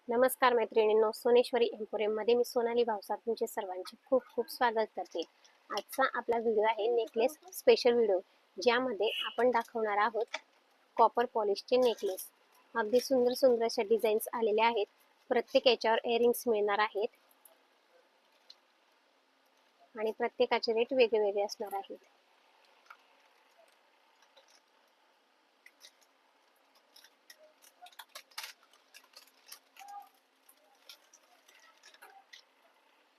नमस्कार मैत्रिणींनो, सोनेश्वरी एम्पोरियम मध्ये मी सोनाली भावसार तुमचे सर्वांचे खूप खूप स्वागत करते। आजचा आपला व्हिडिओ आहे नेकलेस स्पेशल व्हिडिओ, ज्यामध्ये आपण दाखवणार आहोत कॉपर पॉलिशचे नेकलेस। अगदी सुंदर सुंदर अशा डिझाईन्स आलेल्या आहेत। प्रत्येक याच्यावर इयरिंग्स मिळणार आहेत आणि प्रत्येकाचे रेट वेगवेगळे असणार आहेत।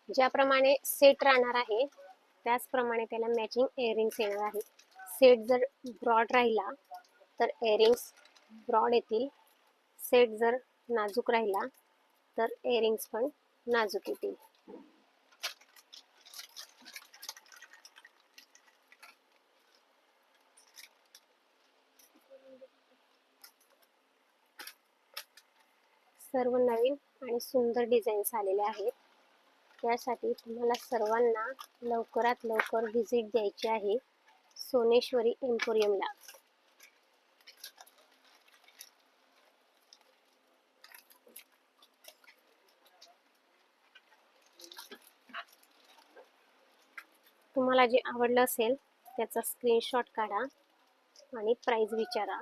ज्याप्रमाणे सेट राहणार आहे त्याचप्रमाणे त्याला मॅचिंग इयरिंग्स येणार आहेत। सेट जर ब्रॉड राहिला तर इयरिंग्स ब्रॉड येतील, सेट जर नाजूक राहिला तर इयरिंग्स पण नाजूक येतील। सर्व नवीन आणि सुंदर डिझाईन्स आलेले आहेत। त्यासाठी तुम्हाला सर्वांना लवकरात लवकर व्हिजिट द्यायची आहे सोनेश्वरी एम्पोरियमला। तुम्हाला जे आवडलं असेल त्याचा स्क्रीनशॉट काढा आणि प्राइस विचारा।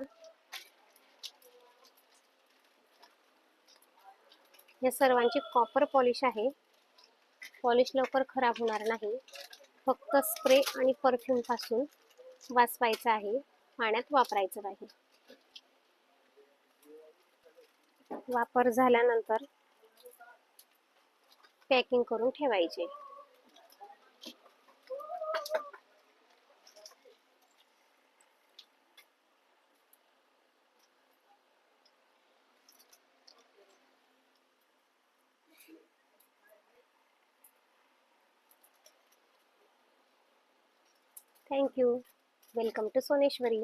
या सर्वांची कॉपर पॉलिश आहे। पॉलिश लवकर खराब होणार नाही, फक्त स्प्रे आणि परफ्यूम पासून वाचवायचं आहे, पाण्यात वापरायचं नाही। वापर झाल्यानंतर पॅकिंग करून ठेवायचे। Thank you. Welcome to सोनेश्वरी।